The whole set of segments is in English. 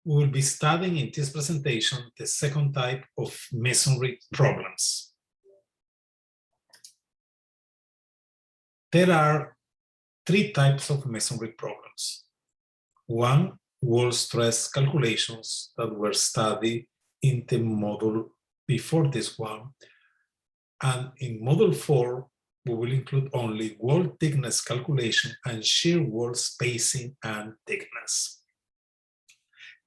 We will be studying in this presentation the second type of masonry problems. There are three types of masonry problems. One, wall stress calculations that were studied in the module before this one. And in module 4, we will include only wall thickness calculation and shear wall spacing and thickness.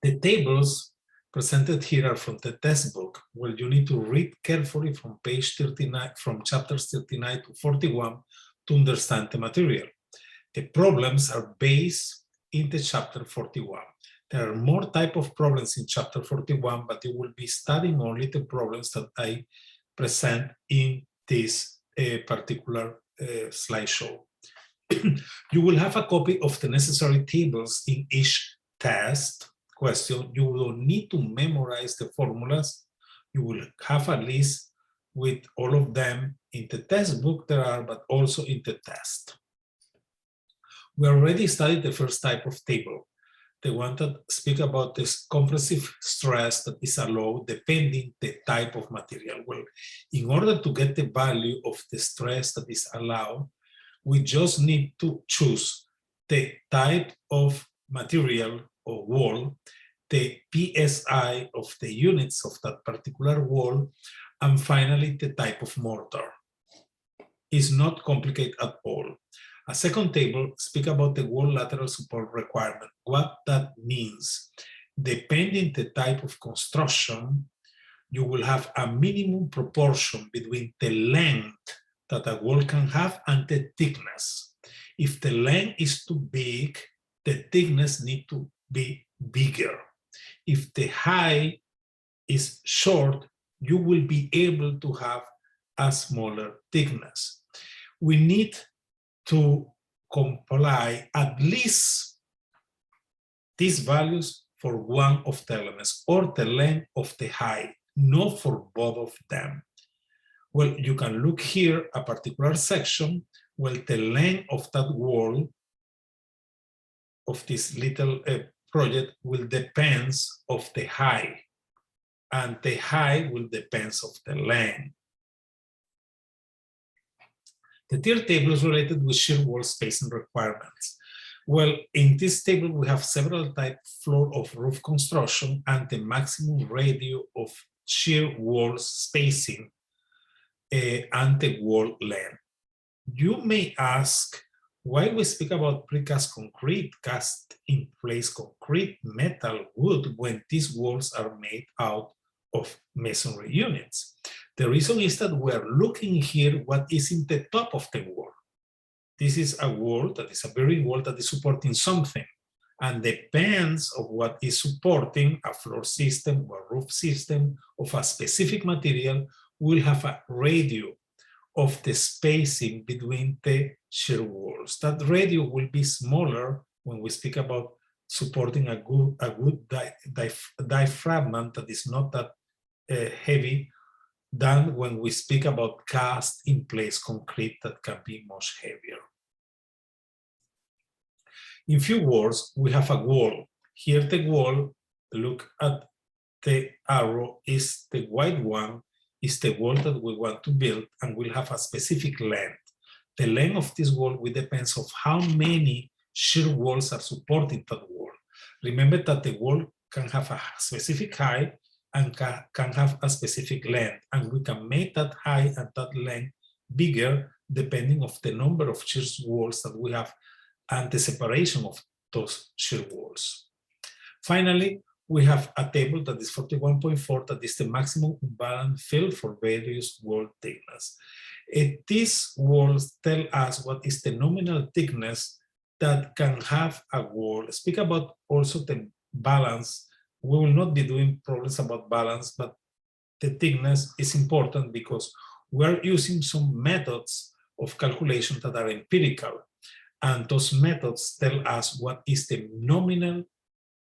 The tables presented here are from the textbook, where you need to read carefully from page 39, from chapters 39 to 41 to understand the material. The problems are based in the chapter 41. There are more type of problems in chapter 41, but you will be studying only the problems that I present in this particular slideshow. You will have a copy of the necessary tables in each test question. You will need to memorize the formulas. You will have a list with all of them in the textbook there are, but also in the test. We already studied the first type of table, the one that speaks about this compressive stress that is allowed depending the type of material. Well, in order to get the value of the stress that is allowed, we just need to choose the type of material or wall, the PSI of the units of that particular wall, and finally the type of mortar. It's not complicated at all. A second table speaks about the wall lateral support requirement. What that means, depending the type of construction, you will have a minimum proportion between the length that a wall can have and the thickness. If the length is too big, the thickness needs to be bigger. If the height is short, you will be able to have a smaller thickness. We need to comply at least these values for one of the elements or the length of the height, not for both of them. Well, you can look here a particular section. Well, the length of that wall of this little project will depend of the height, and the height will depend of the length. The third table is related with shear wall spacing requirements. Well, in this table, we have several types floor of roof construction and the maximum radius of shear wall spacing and the wall length. You may ask, why we speak about precast concrete, cast in place concrete, metal, wood, when these walls are made out of masonry units? The reason is that we are looking here what is in the top of the wall. This is a wall that is a bearing wall that is supporting something, and depends of what is supporting a floor system or roof system of a specific material will have a radius of the spacing between the shear walls. That radius will be smaller when we speak about supporting a good diaphragm that is not that heavy than when we speak about cast in place concrete that can be much heavier. In few words, we have a wall. Here the wall, look at the arrow, is the white one, is the wall that we want to build and will have a specific length. The length of this wall will depend on how many shear walls are supporting that wall. Remember that the wall can have a specific height and can have a specific length, and we can make that height and that length bigger depending on the number of shear walls that we have and the separation of those shear walls. Finally, we have a table that is 41.4, that is the maximum unbalanced field for various wall thickness. These walls tell us what is the nominal thickness that can have a wall. Speak about also the balance. We will not be doing problems about balance, but the thickness is important because we are using some methods of calculation that are empirical. And those methods tell us what is the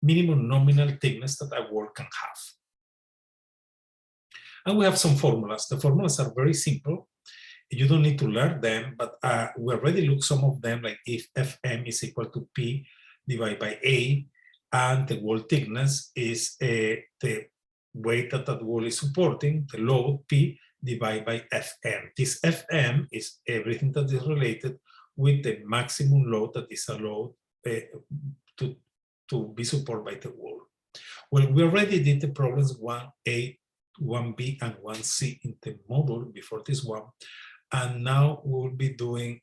minimum nominal thickness that a wall can have. And we have some formulas. The formulas are very simple. You don't need to learn them, but we already looked some of them, like if Fm is equal to P divided by A, and the wall thickness is the weight that that wall is supporting, the load P divided by Fm. This Fm is everything that is related with the maximum load that is allowed to be supported by the wall. Well, we already did the problems 1A, 1B, and 1C in the module before this one. And now we'll be doing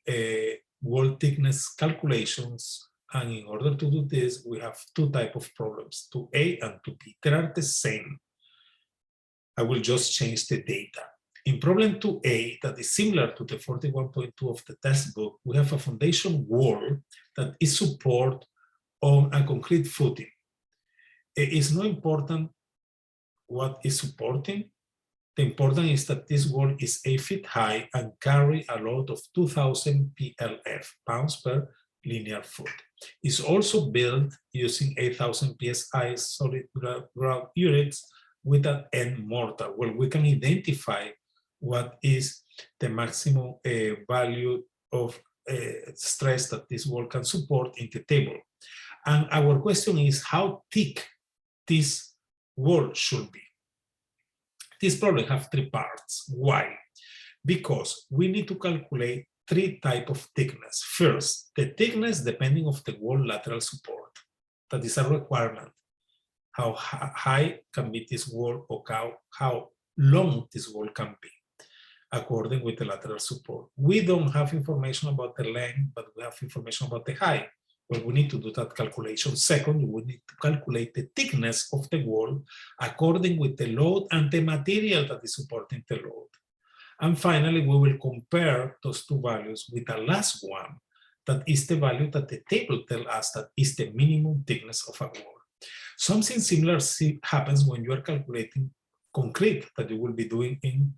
wall thickness calculations. And in order to do this, we have two types of problems, 2A and 2B. They are the same. I will just change the data. In problem 2A, that is similar to the 41.2 of the textbook, we have a foundation wall that is supported on a concrete footing. It is not important what is supporting. The important is that this wall is 8 feet high and carry a load of 2,000 PLF, pounds per linear foot. It's also built using 8,000 PSI solid ground units with an end mortar. Well, we can identify what is the maximum value of stress that this wall can support in the table. And our question is how thick this wall should be. This problem has three parts. Why? Because we need to calculate three types of thickness. First, the thickness depending on the wall lateral support. That is a requirement. How high can be this wall or how long this wall can be according with the lateral support. We don't have information about the length, but we have information about the height. Well, we need to do that calculation. Second, we need to calculate the thickness of the wall according with the load and the material that is supporting the load. And finally, we will compare those two values with the last one, that is the value that the table tells us that is the minimum thickness of a wall. Something similar happens when you are calculating concrete that you will be doing in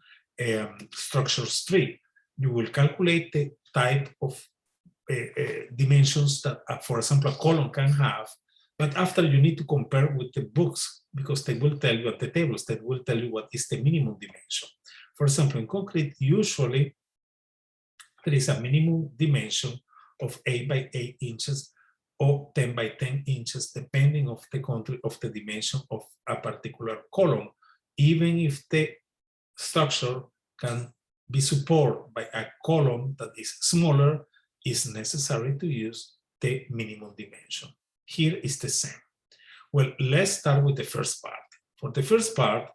structures 3. You will calculate the type of dimensions that, for example, a column can have, but after you need to compare with the books because they will tell you at the tables, that will tell you what is the minimum dimension. For example, in concrete, usually there is a minimum dimension of 8 by 8 inches or 10 by 10 inches, depending of the country of the dimension of a particular column, even if the structure can be supported by a column that is smaller, is necessary to use the minimum dimension. Here is the same. Well, let's start with the first part. For the first part,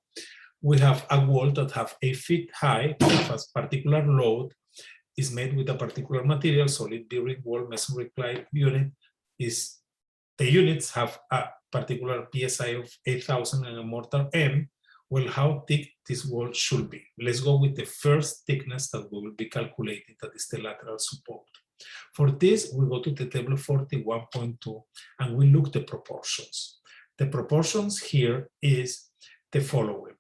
we have a wall that have 8 feet high, has particular load, is made with a particular material, solid bearing wall masonry clay unit. The units have a particular PSI of 8,000 and a mortar M. Well, how thick this wall should be. Let's go with the first thickness that we will be calculating, that is the lateral support. For this, we go to the table 41.2 and we look the proportions. The proportions here is the following.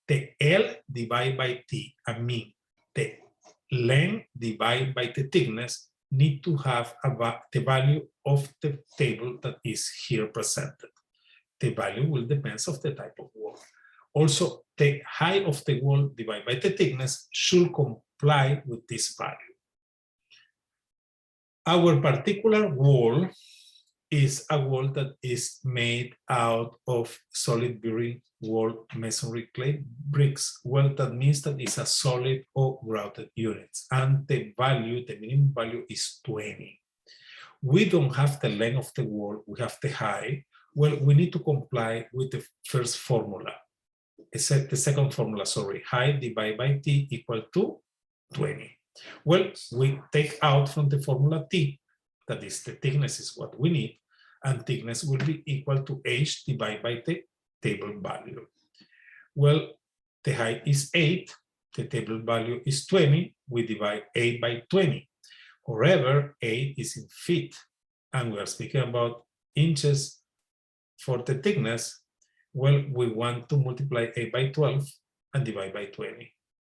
The L divided by T, I mean the length divided by the thickness, need to have the value of the table that is here presented. The value will depend on the type of wall. Also, the height of the wall divided by the thickness should comply with this value. Our particular wall is a wall that is made out of solid bearing wall masonry clay bricks. Well, that means that it's a solid or grouted unit. And the value, the minimum value is 20. We don't have the length of the wall, we have the height. Well, we need to comply with the first formula. The second formula, sorry, height divided by T equal to 20. Well, we take out from the formula T, that is the thickness is what we need, and thickness will be equal to H divided by the table value. Well, the height is 8, the table value is 20, we divide 8 by 20. However, 8 is in feet, and we are speaking about inches for the thickness. Well, we want to multiply 8 by 12 and divide by 20.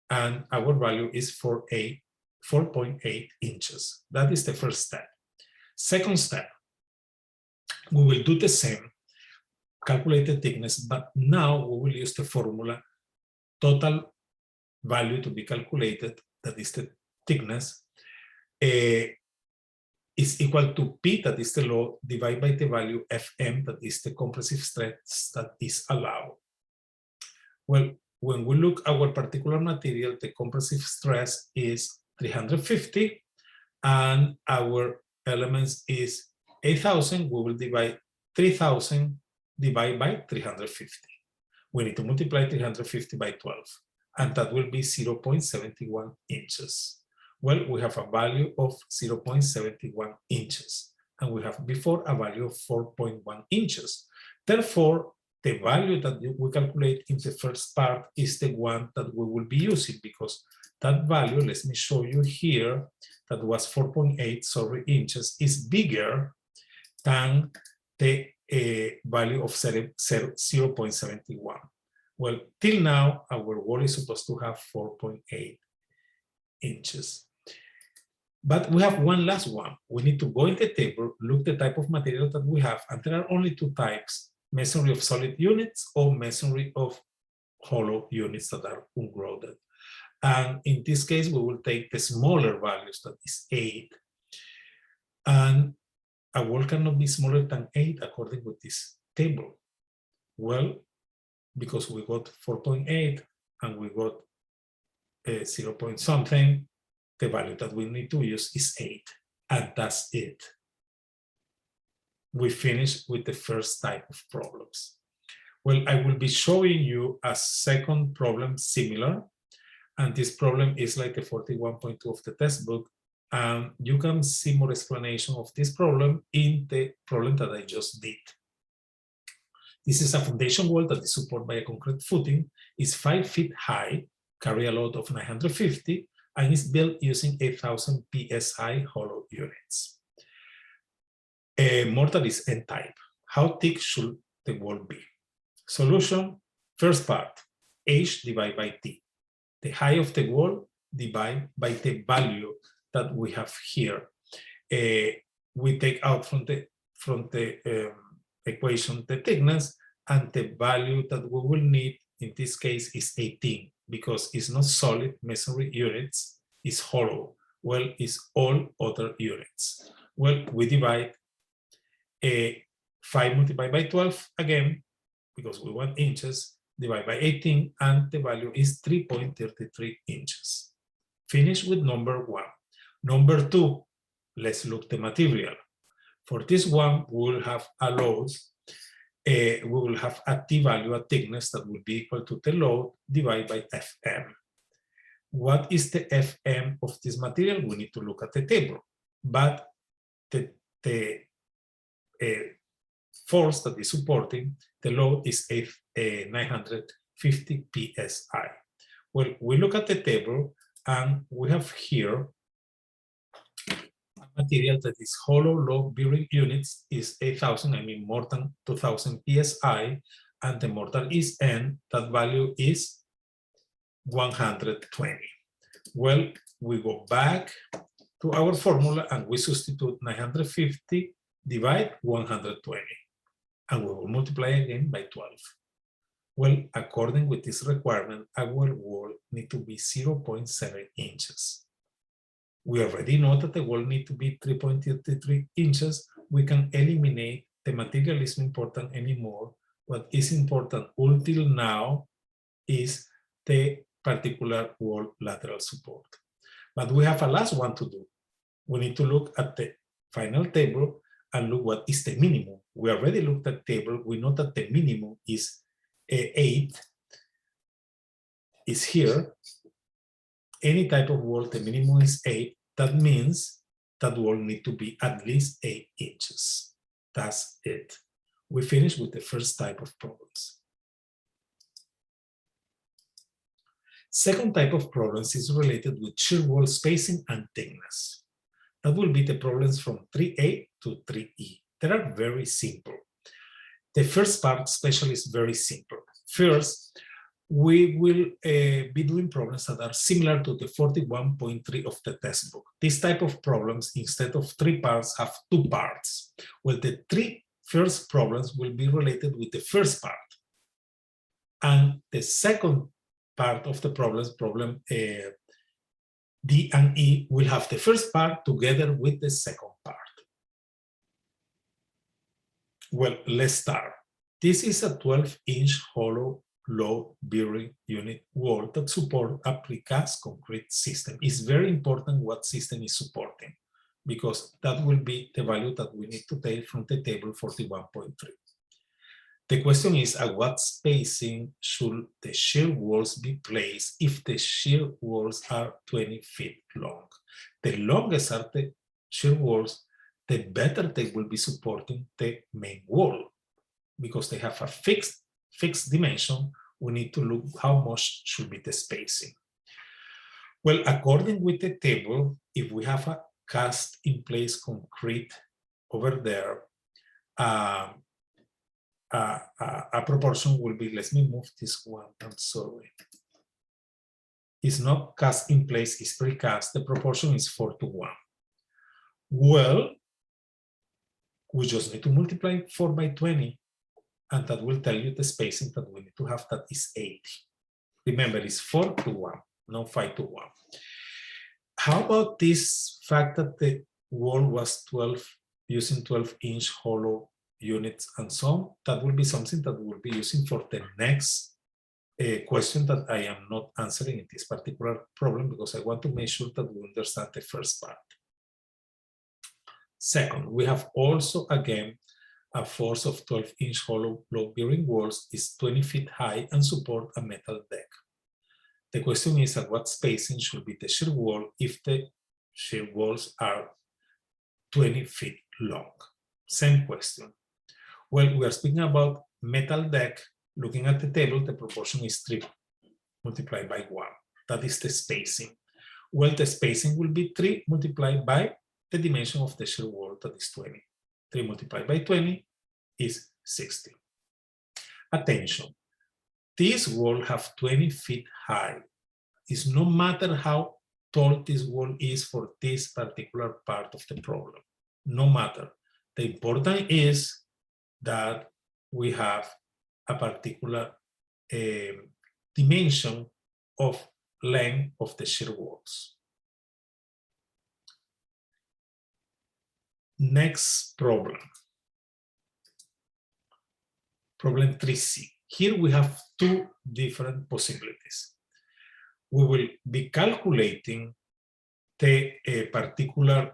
And our value is 4.8 inches. That is the first step. Second step, we will do the same, calculate the thickness, but now we will use the formula total value to be calculated, that is the thickness, is equal to P, that is the load, divided by the value Fm, that is the compressive stress that is allowed. Well, when we look at our particular material, the compressive stress is 350, and our elements is 8,000. We will divide 3,000 divided by 350. We need to multiply 350 by 12, and that will be 0.71 inches. Well, we have a value of 0.71 inches, and we have before a value of 4.1 inches. Therefore, the value that we calculate in the first part is the one that we will be using, because that value, let me show you here, that was 4.8 inches, is bigger than the value of 0.71. Well, till now, our wall is supposed to have 4.8 inches. But we have one last one. We need to go in the table, look the type of material that we have, and there are only two types: masonry of solid units or masonry of hollow units that are ungrounded. And in this case, we will take the smaller values, that is 8. And a wall cannot be smaller than 8 according with this table. Well, because we got 4.8 and we got 0 point something, the value that we need to use is 8, and that's it. We finish with the first type of problems. Well, I will be showing you a second problem similar, and this problem is like the 41.2 of the textbook, and you can see more explanation of this problem in the problem that I just did. This is a foundation wall that is supported by a concrete footing, is 5 feet high, carry a load of 950, and is built using 8,000 psi hollow units. A mortar is N-type. How thick should the wall be? Solution, first part, H divided by T. The height of the wall divided by the value that we have here. We take out from the equation the thickness, and the value that we will need in this case is 18, because it's not solid masonry units, it's hollow. Well, it's all other units. Well, we divide 5 multiplied by 12 again, because we want inches, divide by 18, and the value is 3.33 inches. Finish with number 1. Number 2, let's look the material. For this one, we will have a load, we will have a T value, a thickness that will be equal to the load divided by Fm. What is the Fm of this material? We need to look at the table, but the force that is supporting the load is 950 psi. Well, we look at the table, and we have here a material that is hollow low bearing units is 8,000, I mean more than 2,000 psi, and the mortar is N, that value is 120. Well, we go back to our formula and we substitute 950 divide 120, and we will multiply again by 12. Well, according with this requirement, our wall need to be 0.7 inches. We already know that the wall need to be 3.33 inches. We can eliminate the material isn't important anymore. What is important until now is the particular wall lateral support. But we have a last one to do. We need to look at the final table and look what is the minimum. We already looked at the table. We know that the minimum is 8, is here. Any type of wall, the minimum is 8. That means that wall need to be at least 8 inches. That's it. We finish with the first type of problems. Second type of problems is related with shear wall spacing and thickness. That will be the problems from 3A to 3E. They are very simple. The first part especially is very simple. First, we will be doing problems that are similar to the 41.3 of the textbook. This type of problems, instead of 3 parts, have 2 parts. Well, the 3 first problems will be related with the first part. And the second part of the problems, problem D and E, will have the first part together with the second part. Well, let's start. This is a 12-inch hollow load-bearing unit wall that supports a precast concrete system. It's very important what system is supporting, because that will be the value that we need to take from the table 41.3. The question is, at what spacing should the shear walls be placed if the shear walls are 20 feet long? The longest are the shear walls, the better they will be supporting the main wall, because they have a fixed dimension. We need to look how much should be the spacing. Well, according with the table, if we have a cast in place concrete over there, a proportion will be, let me move this one, I'm sorry. It's not cast in place, it's precast. The proportion is 4:1. Well, we just need to multiply 4 by 20, and that will tell you the spacing that we need to have, that is 80. Remember, it's 4:1, not 5:1. How about this fact that the wall was 12, using 12-inch hollow units and so on? That will be something that we'll be using for the next question that I am not answering in this particular problem, because I want to make sure that we understand the first part. Second, we have also, again, a force of 12-inch hollow load-bearing walls is 20 feet high and support a metal deck. The question is, at what spacing should be the shear wall if the shear walls are 20 feet long? Same question. Well, we are speaking about metal deck. Looking at the table, the proportion is 3 multiplied by 1. That is the spacing. Well, the spacing will be 3 multiplied by the dimension of the shear wall, that is 20. 3 multiplied by 20 is 60. Attention, this wall have 20 feet high. It's no matter how tall this wall is for this particular part of the problem. No matter. The important is that we have a particular dimension of length of the shear walls. Next problem. Problem 3C. Here we have two different possibilities. We will be calculating the particular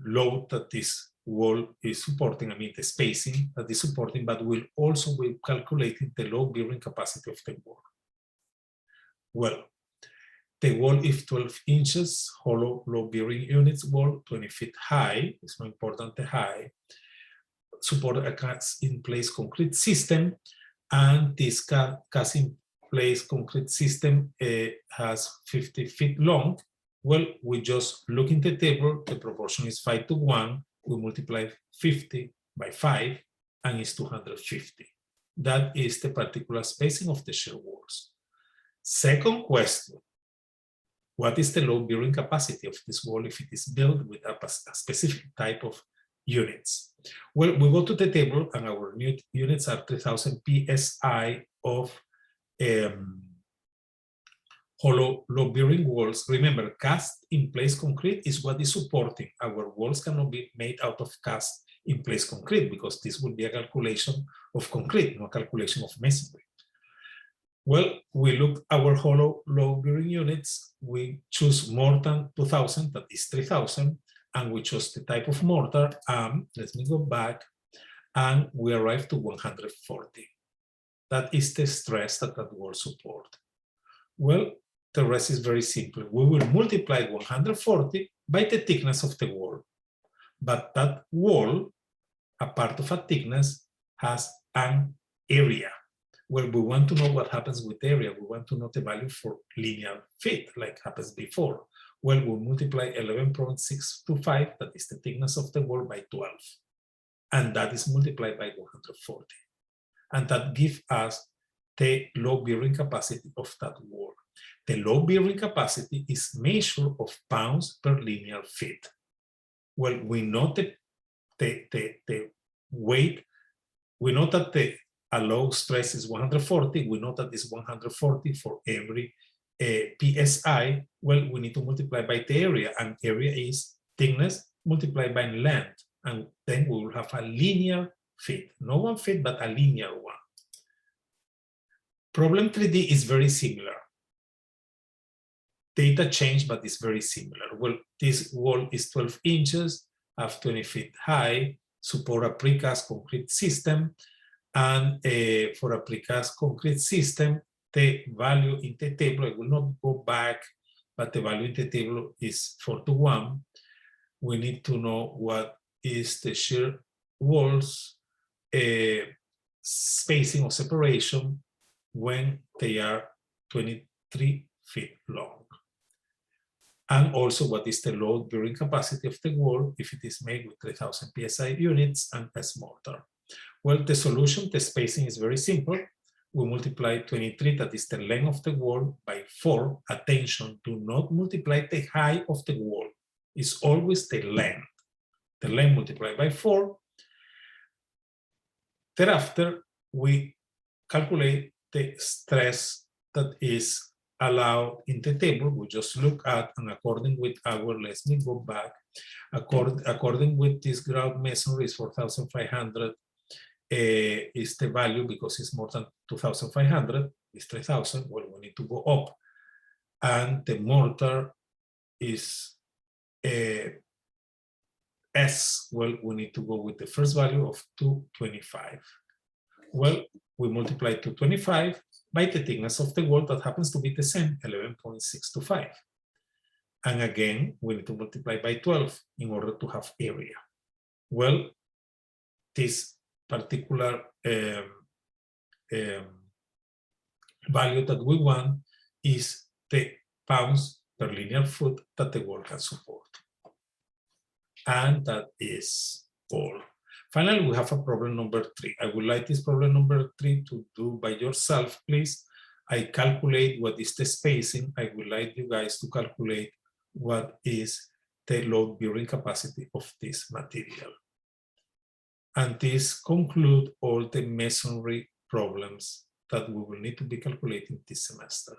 load that this wall is supporting, I mean the spacing that is supporting, but we'll also be calculating the load-bearing capacity of the wall. Well, the wall is 12 inches, hollow load-bearing units wall, 20 feet high, it's more important the high, support a cast-in-place concrete system, and this cast-in-place concrete system has 50 feet long. Well, we just look in the table, the proportion is 5:1, we multiply 50 by 5, and it's 250. That is the particular spacing of the shear walls. Second question, what is the load-bearing capacity of this wall if it is built with a specific type of units? Well, we go to the table and our new units are 3000 psi of hollow load-bearing walls. Remember, cast-in-place concrete is what is supporting. Our walls cannot be made out of cast-in-place concrete because this would be a calculation of concrete, not a calculation of masonry. Well, we look our hollow load-bearing units, we choose more than 2000, that is 3000, and we choose the type of mortar. Let me go back, and we arrive to 140. That is the stress that that wall support. Well, the rest is very simple. We will multiply 140 by the thickness of the wall. But that wall, a part of a thickness, has an area. Well, we want to know what happens with area. We want to know the value for linear feet, like happens before. Well, we multiply 11.625, that is the thickness of the wall, by 12. And that is multiplied by 140. And that gives us the load-bearing capacity of that wall. The load-bearing capacity is measured of pounds per linear feet. Well, we know the weight, we know that the allowed stress is 140, we know that it's 140 for every psi. Well, we need to multiply by the area, and area is thickness multiplied by length, and then we will have a linear feet. Not 1 feet, but a linear one. Problem 3D is very similar. Data change, but it's very similar. Well, this wall is 12 inches, have 20 feet high, support a precast concrete system. And for a precast concrete system, the value in the table, I will not go back, but the value in the table is 4 to 1. We need to know what is the shear walls spacing or separation when they are 23 feet long. And also what is the load bearing capacity of the wall if it is made with 3000 PSI units and as mortar. Well, the solution, the spacing is very simple. We multiply 23, that is the length of the wall, by 4. Attention, do not multiply the height of the wall. It's always the length. The length multiplied by 4. Thereafter, we calculate the stress that is allowed in the table. We just look at, and according with our, let me go back, according with this ground masonry is 4,500 is the value, because it's more than 2,500, is 3,000. Well, we need to go up. And the mortar is S. Well, we need to go with the first value of 225. Well, we multiply 225 by the thickness of the wall that happens to be the same, 11.625. And again, we need to multiply by 12 in order to have area. Well, this particular value that we want is the pounds per linear foot that the wall can support. And that is all. Finally, we have a problem number 3. I would like this problem number 3 to do by yourself, please. I calculate what is the spacing. I would like you guys to calculate what is the load bearing capacity of this material. And this concludes all the masonry problems that we will need to be calculating this semester.